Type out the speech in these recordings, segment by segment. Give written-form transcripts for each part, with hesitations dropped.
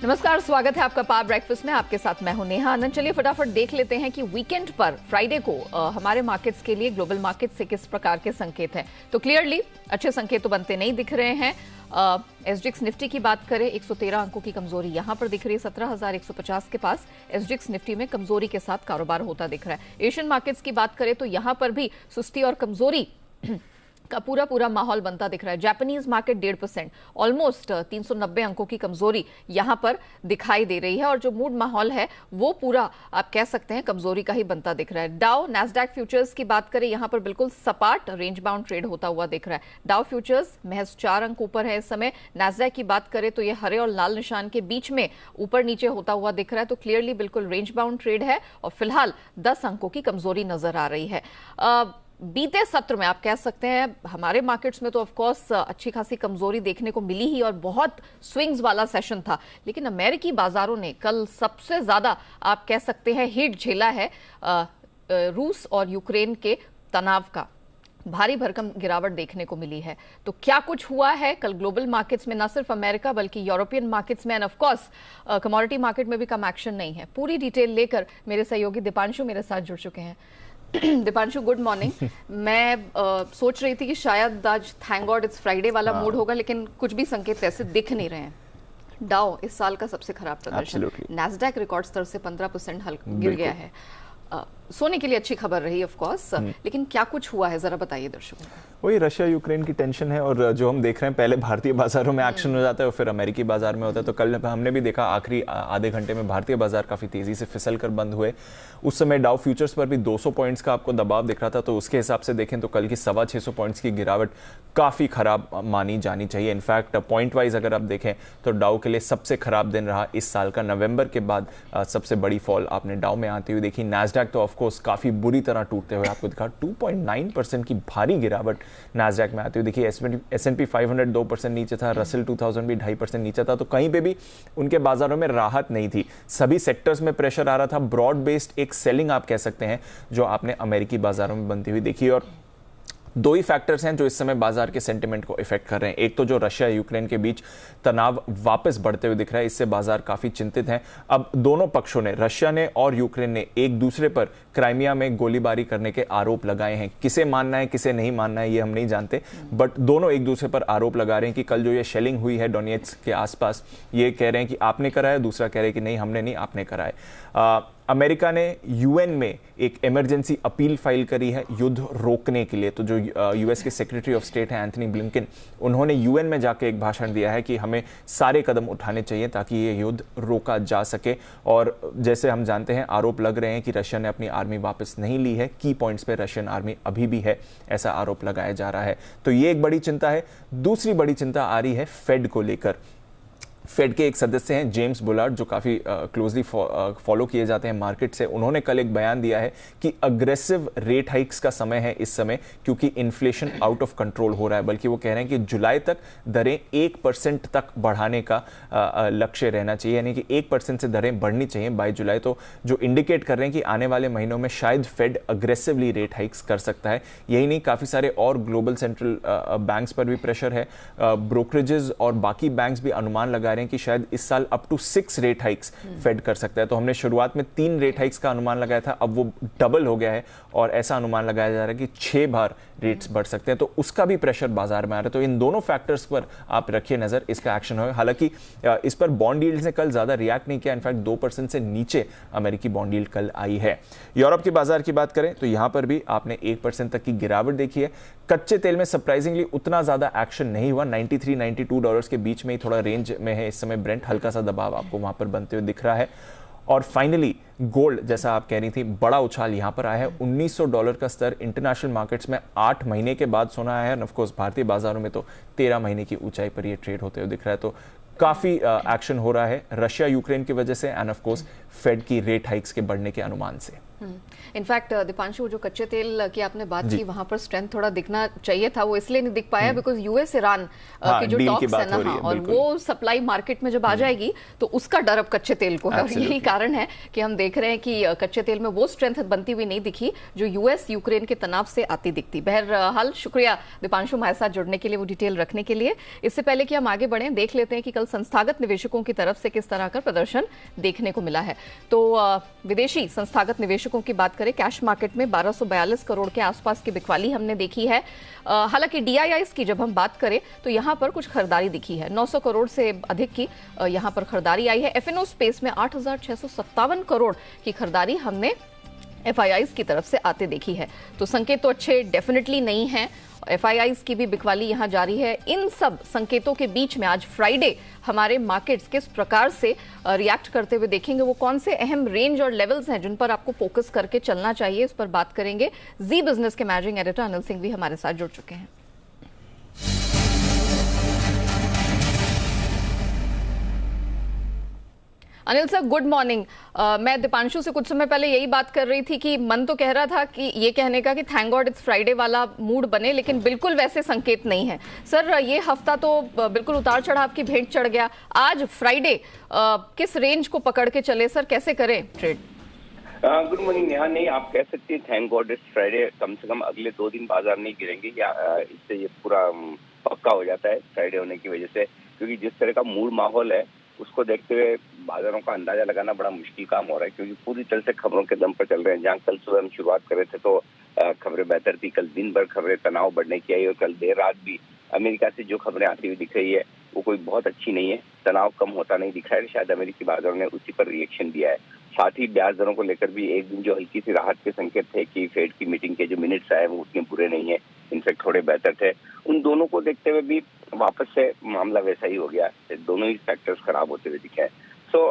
नमस्कार, स्वागत है आपका पावर ब्रेकफास्ट में। आपके साथ मैं हूं नेहा आनंद। चलिए फटाफट देख लेते हैं कि वीकेंड पर फ्राइडे को हमारे मार्केट्स के लिए ग्लोबल मार्केट से किस प्रकार के संकेत हैं। तो क्लियरली अच्छे संकेत तो बनते नहीं दिख रहे हैं। एसजीएक्स निफ्टी की बात करें, 113 अंकों की कमजोरी यहां पर दिख रही है। 17,150 के पास एसजीएक्स निफ्टी में कमजोरी के साथ कारोबार होता दिख रहा है। एशियन मार्केट्स की बात करें तो यहां पर भी सुस्ती और कमजोरी का पूरा माहौल बनता दिख रहा है। जापानीज मार्केट 1.5%, ऑलमोस्ट 390 अंकों की कमजोरी यहां पर दिखाई दे रही है और जो मूड माहौल है वो पूरा आप कह सकते हैं कमजोरी का ही बनता दिख रहा है। डाउ नैस्डैक फ्यूचर्स की बात करें, यहां पर बिल्कुल सपाट रेंज बाउंड ट्रेड होता हुआ दिख रहा है। डाउ फ्यूचर्स महज 4 अंक ऊपर है इस समय। नैस्डैक की बात करें तो ये हरे और लाल निशान के बीच में ऊपर नीचे होता हुआ दिख रहा है। तो क्लियरली बिल्कुल रेंज बाउंड ट्रेड है और फिलहाल 10 अंकों की कमजोरी नजर आ रही है। बीते सत्र में आप कह सकते हैं हमारे मार्केट्स में तो ऑफ कोर्स अच्छी खासी कमजोरी देखने को मिली ही और बहुत स्विंग्स वाला सेशन था, लेकिन अमेरिकी बाजारों ने कल सबसे ज्यादा आप कह सकते हैं हिट झेला है रूस और यूक्रेन के तनाव का। भारी भरकम गिरावट देखने को मिली है। तो क्या कुछ हुआ है कल ग्लोबल मार्केट्स में, न सिर्फ अमेरिका बल्कि यूरोपियन मार्केट्स में, end of course commodity market में भी कम एक्शन नहीं है। पूरी डिटेल लेकर मेरे सहयोगी दीपांशु मेरे साथ जुड़ चुके हैं। Deepanshu, good morning. मैं सोच रही थी कि शायद आज थैंक गॉड इट्स फ्राइडे वाला मूड होगा, लेकिन कुछ भी संकेत ऐसे दिख नहीं रहे हैं। डाउ इस साल का सबसे खराब प्रदर्शन, नैस्डैक रिकॉर्ड स्तर से 15% गिर गया है। सोने के लिए अच्छी खबर रही ऑफ कोर्स, लेकिन क्या कुछ हुआ है जरा बताइए दर्शकों को। वही रशिया यूक्रेन की टेंशन है और जो हम देख रहे हैं पहले भारतीय बाजारों में एक्शन हो जाता है और फिर अमेरिकी बाजार में होता है। तो कल हमने भी देखा आखिरी आधे घंटे में भारतीय बाजार काफी तेजी से फिसल कर बंद हुए। उस समय डाउ फ्यूचर्स पर भी 200 पॉइंट्स का आपको दबाव दिख रहा था। तो उसके हिसाब से देखें तो कल की 650 पॉइंट्स की गिरावट काफी खराब मानी जानी चाहिए। इनफैक्ट पॉइंट वाइज अगर आप देखें तो डाउ के लिए सबसे खराब दिन रहा इस साल का। नवंबर के बाद सबसे बड़ी फॉल आपने डाउ में आती हुई देखी। नैस्डैक तो ऑफकोर्स काफी बुरी तरह टूटते हुए आपको दिखा। 2.9% की भारी गिरावट नैस्डैक में आती हुई देखिए। S&P 500 2% नीचे था, रसेल 2000 भी 2.5% नीचे था। तो कहीं पे भी उनके बाजारों में राहत नहीं थी। सभी सेक्टर्स में प्रेशर आ रहा था। ब्रॉड बेस्ड एक सेलिंग आप कह सकते हैं जो आपने अमेरिकी बाजारों में बनती हुई देखी। और दो ही फैक्टर्स हैं जो इस समय बाजार के सेंटिमेंट को इफेक्ट कर रहे हैं। एक तो जो रशिया यूक्रेन के बीच तनाव वापस बढ़ते हुए दिख रहा है, इससे बाजार काफी चिंतित हैं। अब दोनों पक्षों ने, रशिया ने और यूक्रेन ने, एक दूसरे पर क्राइमिया में गोलीबारी करने के आरोप लगाए हैं। किसे मानना है किसे नहीं मानना है ये हम नहीं जानते, बट दोनों एक दूसरे पर आरोप लगा रहे हैं कि कल जो ये शेलिंग हुई है डोनेट्स्क के आसपास, ये कह रहे हैं कि आपने कराया, दूसरा कह रहे हैं कि नहीं हमने नहीं, आपने कराया। अमेरिका ने यूएन में एक इमरजेंसी अपील फाइल करी है युद्ध रोकने के लिए। तो जो यूएस के सेक्रेटरी ऑफ स्टेट हैं एंथनी ब्लिंकन, उन्होंने यूएन में जाके एक भाषण दिया है कि हमें सारे कदम उठाने चाहिए ताकि ये युद्ध रोका जा सके। और जैसे हम जानते हैं आरोप लग रहे हैं कि रशिया ने अपनी आर्मी वापस नहीं ली है। की पॉइंट्स पे रशियन आर्मी अभी भी है, ऐसा आरोप लगाया जा रहा है। तो ये एक बड़ी चिंता है। दूसरी बड़ी चिंता आ रही है फेड को लेकर। फेड के एक सदस्य हैं जेम्स बुलार्ड, जो काफ़ी क्लोजली फॉलो किए जाते हैं मार्केट से। उन्होंने कल एक बयान दिया है कि अग्रेसिव रेट हाइक्स का समय है इस समय, क्योंकि इन्फ्लेशन आउट ऑफ कंट्रोल हो रहा है। बल्कि वो कह रहे हैं कि जुलाई तक दरें 1% तक बढ़ाने का लक्ष्य रहना चाहिए, यानी कि 1% से दरें बढ़नी चाहिए बाय जुलाई। तो जो इंडिकेट कर रहे हैं कि आने वाले महीनों में शायद फेड अग्रेसिवली रेट हाइक्स कर सकता है। यही नहीं, काफ़ी सारे और ग्लोबल सेंट्रल बैंक्स पर भी प्रेशर है। ब्रोकरेजेस और बाकी बैंक्स भी अनुमान लगा रहे हैं कि शायद इस साल up to 6 rate hikes Fed कर सकता है। तो हमने शुरुआत में 3 रेट हाइक्स का अनुमान लगाया था, अब वो डबल हो गया है और ऐसा अनुमान लगाया जा रहा है कि 6 बार रेट्स बढ़ सकते हैं। तो उसका भी प्रेशर बाजार में आ रहा है। तो इन दोनों फैक्टर्स पर आप रखिए नजर, इसका एक्शन हो। हालांकि इस पर बॉन्ड यील्ड्स ने कल ज्यादा रिएक्ट नहीं किया। इनफैक्ट 2% से नीचे अमेरिकी बॉन्ड यील्ड कल आई है। यूरोप के बाजार की बात करें तो यहां पर भी आपने 1% तक की गिरावट देखी है। कच्चे तेल में सरप्राइजिंगली उतना ज्यादा एक्शन नहीं हुआ। $93-92 के बीच में ही थोड़ा रेंज में है इस समय ब्रेंट। हल्का सा दबाव आपको वहां पर बनते हुए दिख रहा है। और फाइनली गोल्ड, जैसा आप कह रही थी, बड़ा उछाल यहां पर आया है। $1900 का स्तर इंटरनेशनल मार्केट्स में 8 महीने के बाद सोना आया है। ऑफ कोर्स भारतीय बाजारों में तो 13 महीने की ऊंचाई पर यह ट्रेड होते हुए दिख रहा है। तो काफी एक्शन हो रहा है रशिया यूक्रेन की वजह से एंड ऑफ कोर्स फेड की रेट हाइक्स के बढ़ने के अनुमान से। इनफैक्ट दीपांशु, जो कच्चे तेल की आपने बात की, वहां पर स्ट्रेंथ थोड़ा दिखना चाहिए था, वो इसलिए नहीं दिख पाया बिकॉज यूएस ईरान की जो टॉक्स है ना, और वो सप्लाई मार्केट में जब आ जाएगी तो उसका डर अब कच्चे तेल को है। और यही कारण है कि हम देख रहे हैं कि कच्चे तेल में वो स्ट्रेंथ बनती हुई नहीं दिखी जो यूएस यूक्रेन के तनाव से आती दिखती। बहरहाल शुक्रिया दीपांशु हमारे साथ जुड़ने के लिए, वो डिटेल रखने के लिए। इससे पहले कि हम आगे बढ़े, देख लेते हैं कि कल कल संस्थागत निवेशकों की तरफ से किस तरह का प्रदर्शन देखने को मिला है। तो विदेशी संस्थागत निवेशकों की बात करें, कैश मार्केट में 1242 करोड़ के आसपास की बिकवाली हमने देखी है। हालांकि DIIs की जब हम बात करें तो यहां पर कुछ खरीदारी दिखी है, 900 करोड़ से अधिक की यहां पर खरीदारी आई है। F&O स्पेस में 8,657 करोड़ की खरीदारी हमने FIIs की तरफ से आते देखी है। तो संकेत तो अच्छे डेफिनेटली नहीं हैं। FIIs की भी बिकवाली यहां जारी है। इन सब संकेतों के बीच में आज फ्राइडे हमारे मार्केट्स किस प्रकार से रिएक्ट करते हुए देखेंगे, वो कौन से अहम रेंज और लेवल्स हैं जिन पर आपको फोकस करके चलना चाहिए, इस पर बात करेंगे। जी बिजनेस के मैनेजिंग एडिटर अनिल सिंह भी हमारे साथ जुड़ चुके हैं। Anil sir, good morning. मैं दीपांशु से कुछ समय पहले यही बात कर रही थी कि मन तो कह रहा था कि ये कहने का कि थैंक गॉड इट्स फ्राइडे वाला मूड बने, लेकिन बिल्कुल वैसे संकेत नहीं है। सर, ये हफ्ता तो बिल्कुल उतार चढ़ाव की भेंट चढ़ गया। आज फ्राइडे किस रेंज को पकड़ के चले सर, कैसे करें ट्रेड? Good morning Neha. नहीं, आप कह सकते हैं थैंक गॉड इट्स फ्राइडे। कम से कम अगले 2 दिन बाजार नहीं गिरेंगे, या इससे ये पूरा पक्का हो जाता है फ्राइडे होने की वजह से, क्योंकि जिस तरह का मूड माहौल है उसको देखते हुए बाजारों का अंदाजा लगाना बड़ा मुश्किल काम हो रहा है, क्योंकि पूरी तरह से खबरों के दम पर चल रहे हैं। जहां कल सुबह हम शुरुआत कर रहे थे तो खबरें बेहतर थी, कल दिन भर खबरें तनाव बढ़ने की आई, और कल देर रात भी अमेरिका से जो खबरें आती हुई दिख रही है वो कोई बहुत अच्छी नहीं है। तनाव कम होता नहीं दिख रहा है, शायद अमेरिकी बाजारों ने उसी पर रिएक्शन दिया है। साथ ही ब्याज दरों को लेकर भी एक दिन जो हल्की सी राहत के संकेत थे कि फेड की मीटिंग के जो मिनट्स आए वो उतने बुरे नहीं है, इनफैक्ट थोड़े बेहतर थे। उन दोनों को देखते हुए भी वापस से मामला वैसा ही हो गया, दोनों ही फैक्टर्स खराब होते हुए दिखे। सो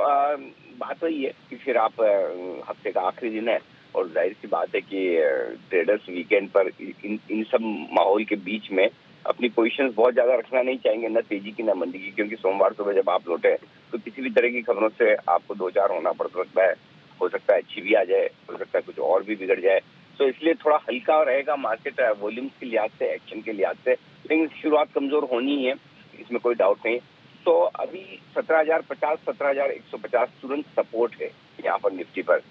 बात वही है कि फिर आप हफ्ते का आखिरी दिन है और जाहिर सी बात है कि ट्रेडर्स वीकेंड पर इन सब माहौल के बीच में अपनी पोजीशंस बहुत ज्यादा रखना नहीं चाहेंगे, न तेजी की न मंदी की, क्योंकि सोमवार सुबह जब आप लौटे तो किसी भी तरह की खबरों से आपको 2-4 होना पड़ सकता है। हो सकता है अच्छी भी आ जाए, हो सकता है कुछ और भी बिगड़ जाए। तो इसलिए थोड़ा हल्का रहेगा मार्केट वॉल्यूम्स के लिहाज से, एक्शन के लिहाज से, लेकिन शुरुआत कमजोर होनी ही है, इसमें कोई डाउट नहीं। तो अभी 17,050, 17,150 तुरंत सपोर्ट है यहाँ पर निफ्टी पर।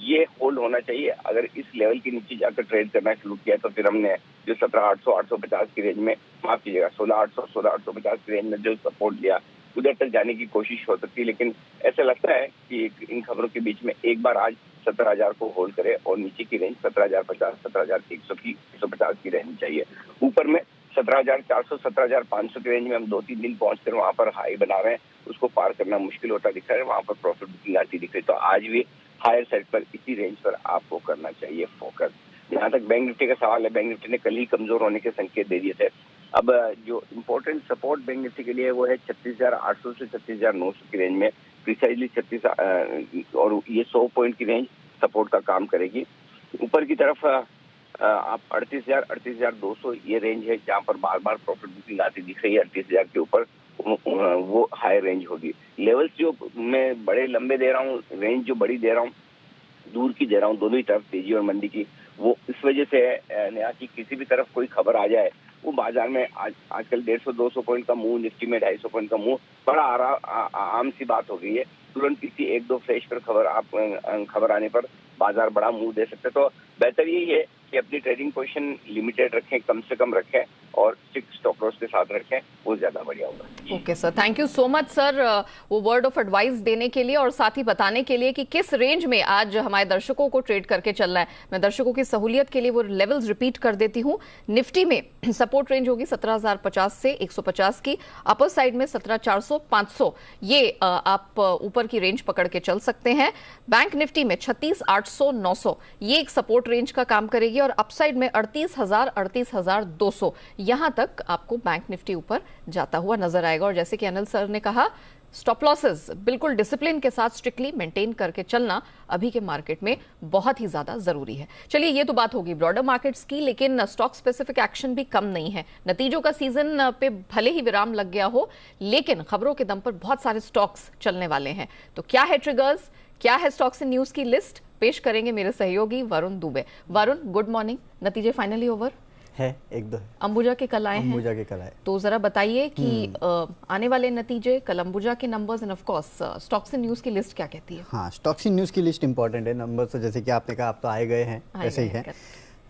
ये होल्ड होना चाहिए। अगर इस लेवल के नीचे जाकर ट्रेड करना शुरू किया तो फिर हमने जो 17,800, 850 की रेंज में, माफ कीजिएगा 16,800, 16,850 की रेंज में जो सपोर्ट लिया उधर तक जाने की कोशिश हो सकती है। लेकिन ऐसा लगता है कि इन खबरों के बीच में एक बार आज 17,000 को होल्ड करे और नीचे की रेंज 17,050, 17,100 की 150 की रहनी चाहिए। ऊपर में 17,400, 17,500 की रेंज में हम 2-3 दिन पहुंचकर वहां पर हाई बना रहे हैं, उसको पार करना मुश्किल होता दिख रहा है। वहां पर प्रॉफिट बुकिंग आती दिख रही है। तो आज भी हायर साइड पर इसी रेंज पर आपको करना चाहिए फोकस। जहां तक बैंक निफ्टी का सवाल है, बैंक निफ्टी ने कल ही कमजोर होने के संकेत दे दिए थे। अब जो इम्पोर्टेंट सपोर्ट बैंक निफ्टी के लिए वो है 36,800 से 36,900 की रेंज में, प्रिसाइजली 36, और ये 100 पॉइंट की रेंज सपोर्ट का काम करेगी। ऊपर की तरफ आप 38,000, 38,200 ये रेंज है जहां पर बार बार प्रॉफिट बुकिंग आती दिख रही है। 38,000 के ऊपर वो हाई रेंज होगी। लेवल्स जो मैं बड़े लंबे दे रहा हूँ, रेंज जो बड़ी दे रहा हूँ, दूर की दे रहा हूँ, दोनों ही तरफ तेजी और मंदी की, वो इस वजह से है नया कि किसी भी तरफ कोई खबर आ जाए वो बाजार में आजकल 150-200 पॉइंट का मूव, निफ्टी में 250 पॉइंट का मूव बड़ा आम सी बात हो गई है। तुरंत किसी 1-2 फ्लैश पर खबर आने पर बाजार बड़ा मूव दे सकते। तो बेहतर यही है कि अपनी ट्रेडिंग पोजीशन लिमिटेड रखें, कम से कम रखें और स्ट्रिक्ट स्टॉप लॉस के साथ रखें, वो ज्यादा बढ़िया होगा। Okay sir, thank you so much sir, वो वर्ड ऑफ एडवाइस देने के लिए और साथ ही बताने के लिए कि किस रेंज में आज हमारे दर्शकों को ट्रेड करके चलना है। मैं दर्शकों की सहूलियत के लिए वो लेवल्स रिपीट कर देती हूँ। निफ्टी में सपोर्ट रेंज होगी 17,050 से 150 की, अपर साइड में 17,400, 500 ये आप ऊपर की रेंज पकड़ के चल सकते हैं। बैंक निफ्टी में 36,800, 900 ये एक सपोर्ट रेंज का काम करेगी और अपसाइड में 38,000, 38,200 यहां तक आपको बैंक निफ्टी ऊपर जाता हुआ नजर आएगा। और जैसे कि अनिल सर ने कहा, स्टॉप लॉसेस बिल्कुल डिसिप्लिन के साथ स्ट्रिक्टली मेंटेन करके चलना अभी के मार्केट में बहुत ही ज्यादा जरूरी है। चलिए, ये तो बात होगी ब्रॉडर मार्केट्स की, लेकिन स्टॉक स्पेसिफिक एक्शन भी कम नहीं है। नतीजों का सीजन पे भले ही विराम लग गया हो, लेकिन खबरों के दम पर बहुत सारे स्टॉक्स चलने वाले हैं। तो क्या है ट्रिगर्स, क्या है स्टॉक्स इन न्यूज की लिस्ट, पेश करेंगे मेरे सहयोगी वरुण दुबे। Varun, good morning. नतीजे फाइनली ओवर है, 1-2 है। अंबुजा के कल आए हैं। अंबुजा के कल आए, तो जरा बताइए कि आने वाले नतीजे, कल अंबुजा के numbers end of course stocks in news की लिस्ट क्या कहती है? हाँ, स्टॉक्स इन न्यूज की लिस्ट इंपॉर्टेंट है। नंबर्स तो जैसे कि आपने कहा, आप तो आए गए हैं, ऐसे ही है।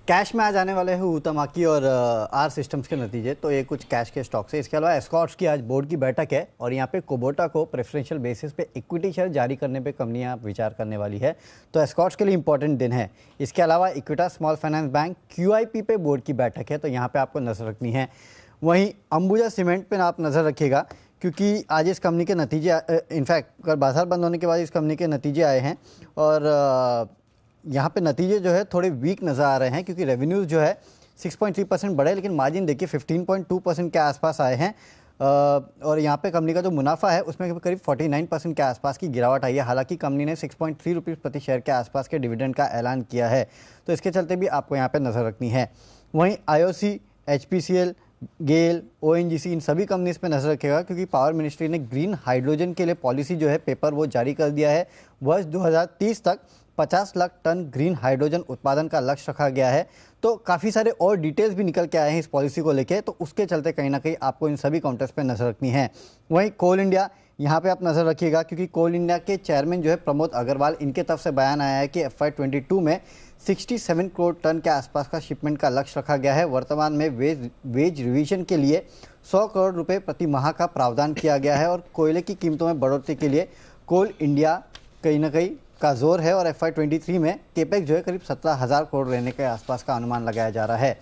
कैश में आज आने वाले हैं हुतामाकी और आर सिस्टम्स के नतीजे, तो ये कुछ कैश के स्टॉक्स है। इसके अलावा एस्कॉर्ट्स की आज बोर्ड की बैठक है और यहाँ पे कुबोटा को प्रेफरेंशियल बेसिस पे इक्विटी शेयर जारी करने पे कंपनियाँ विचार करने वाली है, तो एस्कॉर्ट्स के लिए इंपॉर्टेंट दिन है। इसके अलावा इक्विटा स्मॉल फाइनेंस बैंक QIP पे बोर्ड की बैठक है, तो यहाँ पर आपको नजर रखनी है। वहीं अंबुजा सीमेंट पर आप नज़र रखिएगा क्योंकि आज इस कंपनी के नतीजे, इनफैक्ट कल बाजार बंद होने के बाद इस कंपनी के नतीजे आए हैं और यहाँ पे नतीजे जो है थोड़े वीक नज़र आ रहे हैं क्योंकि रेवेन्यूज़ जो है 6.3% बढ़े, लेकिन मार्जिन देखिए 15.2% के आसपास आए हैं और यहाँ पे कंपनी का जो मुनाफा है उसमें करीब 49% के आसपास की गिरावट आई है। हालांकि कंपनी ने 6.3 रुपीज़ प्रति शेयर के आसपास के डिविडेंड का ऐलान किया है, तो इसके चलते भी आपको यहाँ पर नज़र रखनी है। वहीं IOC, HPCL, गेल, ONGC इन सभी कंपनीज पे नजर रखेगा क्योंकि पावर मिनिस्ट्री ने ग्रीन हाइड्रोजन के लिए पॉलिसी जो है पेपर वो जारी कर दिया है। वर्ष 2030 तक 50 लाख टन ग्रीन हाइड्रोजन उत्पादन का लक्ष्य रखा गया है, तो काफ़ी सारे और डिटेल्स भी निकल के आए हैं इस पॉलिसी को लेके, तो उसके चलते कहीं ना कहीं आपको इन सभी काउंटर्स पे नजर रखनी है। वहीं कोल इंडिया, यहाँ पे आप नज़र रखिएगा क्योंकि कोल इंडिया के चेयरमैन जो है प्रमोद अग्रवाल, इनके तरफ से बयान आया है कि FY22 में 67 करोड़ टन के आसपास का शिपमेंट का लक्ष्य रखा गया है। वर्तमान में वेज रिवीजन के लिए 100 करोड़ रुपए प्रति माह का प्रावधान किया गया है और कोयले की कीमतों में बढ़ोतरी के लिए कोल इंडिया कहीं ना कहीं का जोर है और FY23 में केपेक्स जो है करीब 17,000 करोड़ रहने के आसपास का अनुमान लगाया जा रहा है।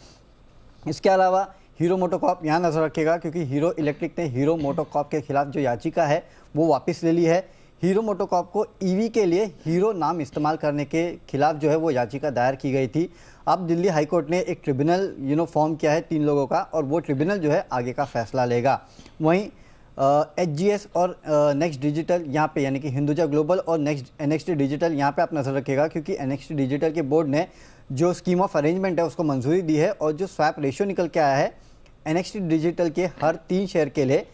इसके अलावा हीरो मोटोकॉर्प यहाँ नज़र रखेगा क्योंकि हीरो इलेक्ट्रिक ने हीरो मोटोकॉर्प के खिलाफ जो याचिका है वो वापस ले ली है। हीरो मोटोकॉर्प को EV के लिए हीरो नाम इस्तेमाल करने के खिलाफ जो है वो याचिका दायर की गई थी। अब दिल्ली हाईकोर्ट ने एक ट्रिब्यूनल फॉर्म किया है 3 लोगों का और वो ट्रिब्यूनल जो है आगे का फैसला लेगा। वहीं HGS और नेक्स्ट डिजिटल यहाँ पे यानी कि हिंदुजा ग्लोबल और NXT डिजिटल यहाँ पे आप नज़र रखिएगा क्योंकि NXT डिजिटल के बोर्ड ने जो स्कीम ऑफ अरेंजमेंट है उसको मंजूरी दी है और जो स्वैप रेशियो निकल के आया है NXT डिजिटल के हर 3 शेयर के लिए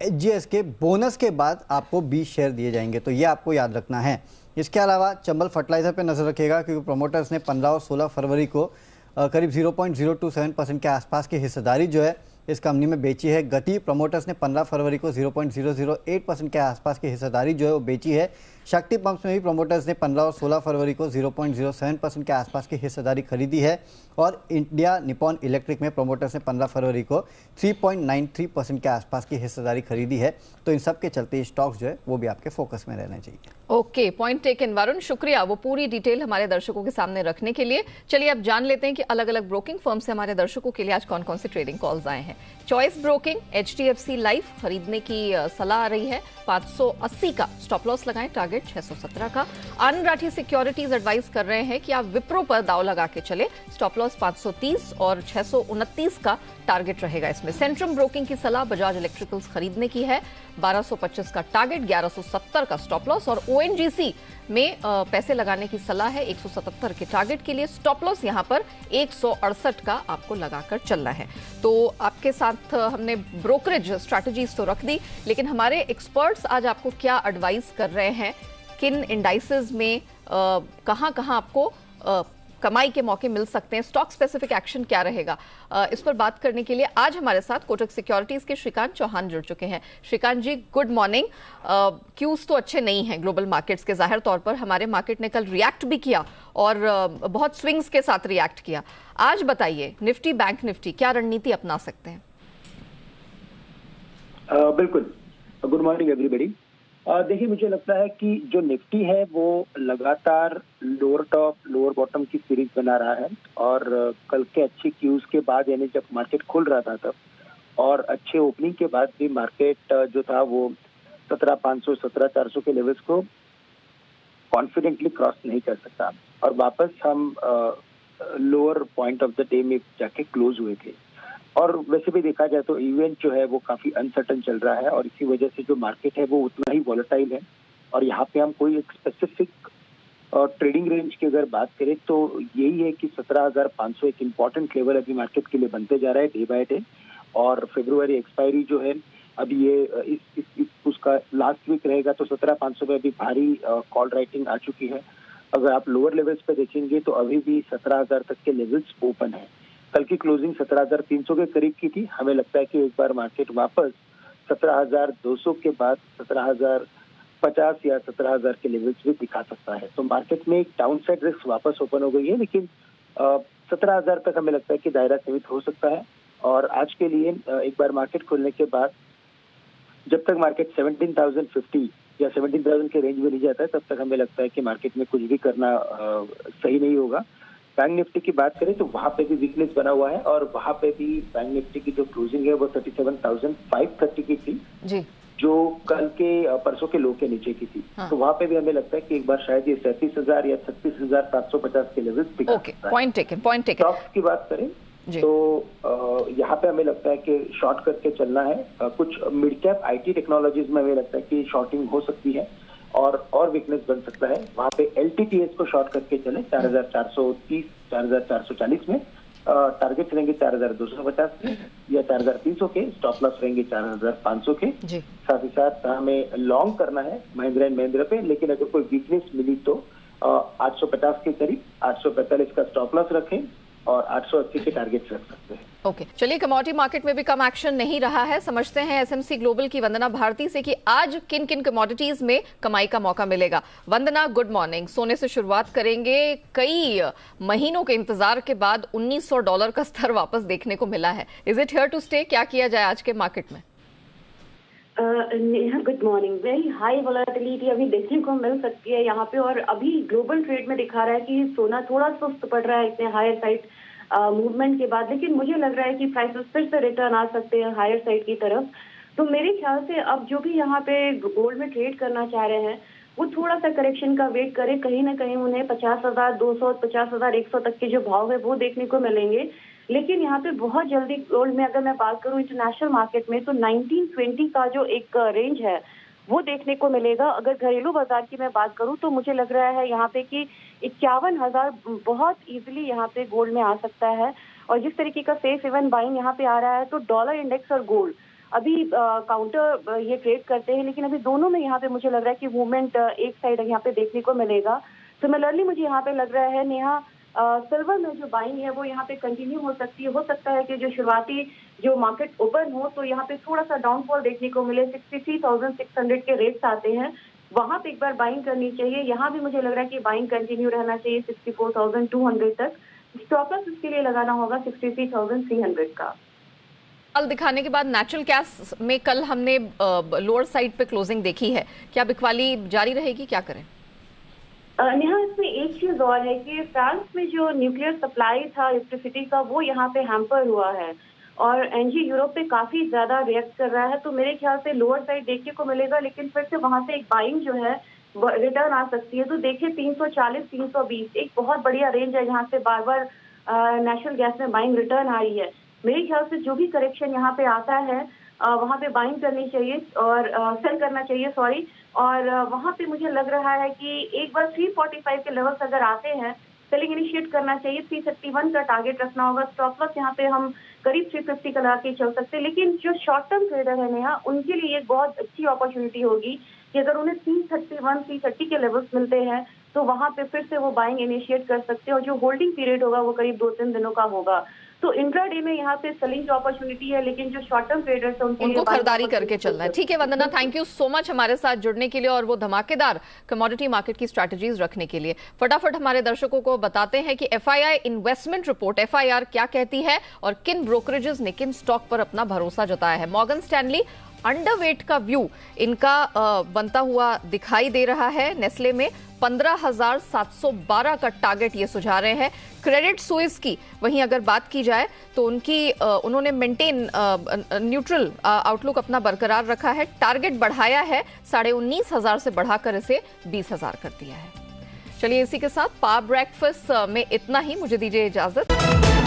HGS के बोनस के बाद आपको 20 शेयर दिए जाएंगे, तो ये आपको याद रखना है। इसके अलावा चंबल फर्टिलाइजर पे नज़र रखिएगा क्योंकि प्रमोटर्स ने 15 और 16 फरवरी को करीब 0.027% के आसपास की हिस्सेदारी जो है इस कंपनी में बेची है। गति प्रमोटर्स ने 15 फरवरी को 0.008% के आसपास की हिस्सेदारी जो है वो बेची है। शक्ति पंप्स में भी प्रमोटर्स ने 15 और 16 फरवरी को 0.07% के आसपास की हिस्सेदारी खरीदी है और इंडिया निपॉन इलेक्ट्रिक में प्रमोटर्स ने 15 फरवरी को 3.93% के आसपास की हिस्सेदारी खरीदी है। तो इन सब के चलते स्टॉक्स जो है वो भी आपके फोकस में रहना चाहिए। ओके, पॉइंट टेकन वरुण, शुक्रिया वो पूरी डिटेल हमारे दर्शकों के सामने रखने के लिए। चलिए अब जान लेते हैं कि अलग अलग ब्रोकिंग फर्म से हमारे दर्शकों के लिए आज कौन कौन से ट्रेडिंग कॉल्स आए हैं। चॉइस ब्रोकिंग HDFC लाइफ खरीदने की सलाह आ रही है, 580 का स्टॉप लॉस लगाएं, टारगेट 617 का। आनंद राठी सिक्योरिटीज एडवाइस कर रहे हैं कि आप विप्रो पर दाव लगा के चले, स्टॉप लॉस 530 और 629 का टारगेट रहेगा इसमें। सेंट्रम ब्रोकिंग की सलाह बजाज इलेक्ट्रिकल्स खरीदने की है, 1225 का टारगेट, 1170 का स्टॉप लॉस। और ONGC में पैसे लगाने की सलाह है 177 के टारगेट के लिए, स्टॉप लॉस यहां पर 168 का आपको लगाकर चलना है। तो आपके साथ हमने ब्रोकरेज स्ट्रैटेजीज तो रख दी, लेकिन हमारे एक्सपर्ट्स आज आपको क्या एडवाइस कर रहे हैं, किन इंडाइसेस में कहां आपको कमाई के मौके मिल सकते हैं, स्टॉक स्पेसिफिक एक्शन क्या रहेगा, इस पर बात करने के लिए आज हमारे साथ कोटक सिक्योरिटीज के श्रीकांत चौहान जुड़ चुके हैं। श्रीकांत जी, गुड मॉर्निंग। क्यूज तो अच्छे नहीं हैं ग्लोबल मार्केट्स के, जाहिर तौर पर हमारे मार्केट ने कल रिएक्ट भी किया और बहुत स्विंग्स के साथ रिएक्ट किया। आज बताइए, निफ्टी बैंक निफ्टी क्या रणनीति अपना सकते हैं? बिल्कुल, गुड मॉर्निंग एवरीबॉडी। देखिए, मुझे लगता है कि जो निफ्टी है वो लगातार लोअर टॉप लोअर बॉटम की सीरीज बना रहा है और कल के अच्छे क्यूज के बाद यानी जब मार्केट खुल रहा था तब और अच्छे ओपनिंग के बाद भी मार्केट जो था वो 17,500 17,400 के लेवल्स को कॉन्फिडेंटली क्रॉस नहीं कर सकता और वापस हम lower point of the day में जाके क्लोज हुए थे। और वैसे भी देखा जाए तो इवेंट जो है वो काफी अनसर्टन चल रहा है और इसी वजह से जो मार्केट है वो उतना ही वॉलेटाइल है। और यहाँ पे हम कोई एक स्पेसिफिक ट्रेडिंग रेंज की अगर बात करें तो यही है कि 17,500 एक इम्पॉर्टेंट लेवल अभी मार्केट के लिए बनते जा रहा है डे बाय डे। और फरवरी एक्सपायरी जो है अभी ये इस उसका लास्ट वीक रहेगा तो 17,500 में अभी भारी कॉल राइटिंग आ चुकी है। अगर आप लोअर लेवल्स पे देखेंगे तो अभी भी 17,000 तक के लेवल्स ओपन है। कल की क्लोजिंग 17,300 के करीब की थी। हमें लगता है कि एक बार मार्केट वापस 17,200 के बाद 17,050 या 17,000 के लेवल्स भी दिखा सकता है। तो मार्केट में एक डाउन साइड रिस्क वापस ओपन हो गई है, लेकिन 17,000 तक हमें लगता है कि दायरा सीमित हो सकता है। और आज के लिए एक बार मार्केट खुलने के बाद जब तक मार्केट 17,050 या 17,000 के रेंज में नहीं जाता है, तब तक हमें लगता है कि मार्केट में कुछ भी करना सही नहीं होगा। बैंक निफ्टी की बात करें तो वहां पे भी वीकनेस बना हुआ है और वहां पे भी बैंक निफ्टी की जो क्लोजिंग है वो 37,530 की थी जी, जो कल के परसों के लो के नीचे की थी। हाँ। तो वहां पे भी हमें लगता है कि एक बार शायद ये 37,000 या 36,750 के लेवल्स पे ओके, पॉइंट टेकन। स्टॉक्स की बात करें जी। तो यहाँ पे हमें लगता है कि शॉर्ट करके चलना है। कुछ मिड कैप आईटी टेक्नोलॉजीज में हमें लगता है कि शॉर्टिंग हो सकती है और वीकनेस बन सकता है। वहाँ पे एलटीटीएस को शॉर्ट करके चले 4,430 4,440 में। टारगेट रहेंगे 4,250 के या 4,300 के, स्टॉप लॉस रहेंगे 4,500 के जी। साथ ही साथ हमें लॉन्ग करना है महिंद्रा एंड महिंद्रा पे, लेकिन अगर कोई वीकनेस मिली तो 850 के करीब 845 का स्टॉप लॉस रखें और 880 के टारगेट रख सकते हैं। ओके, चलिए कमोडिटी मार्केट में भी कम एक्शन नहीं रहा है। समझते हैं एसएमसी ग्लोबल की वंदना भारती से कि आज किन किन कमोडिटीज में कमाई का मौका मिलेगा। वंदना, गुड मॉर्निंग। सोने से शुरुआत करेंगे। कई महीनों के इंतजार के बाद $1,900 का स्तर वापस देखने को मिला है। Is it here to stay? क्या किया जाए आज के मार्केट में? Good morning. Very high volatility अभी देखने को मिल सकती है यहाँ पे, और अभी ग्लोबल ट्रेड में दिखा रहा है कि सोना थोड़ा सुस्त पड़ रहा है इतने हायर साइड मूवमेंट के बाद, लेकिन मुझे लग रहा है कि प्राइसेस फिर से रिटर्न आ सकते हैं हायर साइड की तरफ। तो मेरे ख्याल से अब जो भी यहाँ पे गोल्ड में ट्रेड करना चाह रहे हैं वो थोड़ा सा करेक्शन का वेट करें। कहीं ना कहीं उन्हें 50,200 50,100 तक के जो भाव है वो देखने को मिलेंगे। लेकिन यहाँ पे बहुत जल्दी गोल्ड में अगर मैं बात करूँ इंटरनेशनल मार्केट में तो 1920 का जो एक रेंज है वो देखने को मिलेगा। अगर घरेलू बाजार की मैं बात करूं तो मुझे लग रहा है यहाँ पे कि 51,000 बहुत इजीली यहाँ पे गोल्ड में आ सकता है। और जिस तरीके का सेफ इवन बाइंग यहाँ पे आ रहा है तो डॉलर इंडेक्स और गोल्ड अभी काउंटर ये ट्रेड करते हैं, लेकिन अभी दोनों में यहाँ पे मुझे लग रहा है कि मूवमेंट एक साइड यहाँ पे देखने को मिलेगा। सिमिलरली मुझे यहाँ पे लग रहा है नेहा सिल्वर में जो बाइंग है वो यहाँ पे कंटिन्यू हो सकती है। हो सकता है कि जो शुरुआती जो मार्केट ओपन हो तो यहाँ पे थोड़ा सा डाउनफॉल देखने को मिले। 63,600 के रेट्स आते हैं, वहां पे एक बार बाइंग करनी चाहिए। यहाँ भी मुझे लग रहा है कि बाइंग कंटिन्यू रहना चाहिए 64,200 तक। स्टॉप लॉस इसके लिए लगाना होगा 63,300 का। कल दिखाने के बाद नेचुरल गैस में कल हमने लोअर साइड पे क्लोजिंग देखी है, क्या बिकवाली जारी रहेगी? क्या करें? नेहा, इसमें एक चीज और है कि फ्रांस में जो न्यूक्लियर सप्लाई था इलेक्ट्रिसिटी का वो यहाँ पे हैम्पर हुआ है और एनजी यूरोप पे काफी ज्यादा रिएक्ट कर रहा है। तो मेरे ख्याल से लोअर साइड देखने को मिलेगा, लेकिन फिर से वहां से एक बाइंग जो है रिटर्न आ सकती है। तो देखिए 340 320 एक बहुत बढ़िया रेंज है जहाँ से बार बार नेचुरल गैस में बाइंग रिटर्न आ रही है। मेरे ख्याल से जो भी करेक्शन यहाँ पे आता है वहाँ पे बाइंग करनी चाहिए और सेल करना चाहिए और वहाँ पे मुझे लग रहा है कि एक बार 345 के लेवल्स अगर आते हैं सेलिंग इनिशिएट करना चाहिए। 331 का टारगेट रखना होगा। स्टॉप लॉस यहाँ पे हम करीब 350 का लगा के चल सकते हैं। लेकिन जो शॉर्ट टर्म ट्रेडर है नेहा उनके लिए एक बहुत अच्छी अपॉर्चुनिटी होगी कि अगर उन्हें 331 330 के लेवल्स मिलते हैं तो वहाँ पे फिर से वो बाइंग इनिशिएट कर सकते हैं और जो होल्डिंग पीरियड होगा वो करीब 2-3 दिनों का होगा। तो इंट्राडे में यहाँ पे सेलिंग की अपॉर्चुनिटी है, लेकिन जो शॉर्ट टर्म ट्रेडर्स हैं उनको खरीदारी करके चलना है। ठीक है वंदना, थैंक यू सो मच हमारे साथ जुड़ने के लिए और वो धमाकेदार कमोडिटी मार्केट की स्ट्रैटेजीज रखने के लिए। फटाफट हमारे दर्शकों को बताते हैं कि एफआईआई इन्वेस्टमेंट रिपोर्ट एफआईआर क्या कहती है और किन ब्रोकरेजेस ने किन स्टॉक पर अपना भरोसा जताया है। मॉर्गन स्टैनली अंडरवेट का व्यू इनका बनता हुआ दिखाई दे रहा है। नेस्ले में 15,712 का टारगेट ये सुझा रहे हैं। क्रेडिट स्विस की वहीं अगर बात की जाए तो उन्होंने मेंटेन न्यूट्रल आउटलुक अपना बरकरार रखा है। टारगेट बढ़ाया है 19,500 से बढ़ाकर इसे 20,000 कर दिया है। चलिए इसी के साथ पावर ब्रेकफास्ट में इतना ही, मुझे दीजिए इजाजत।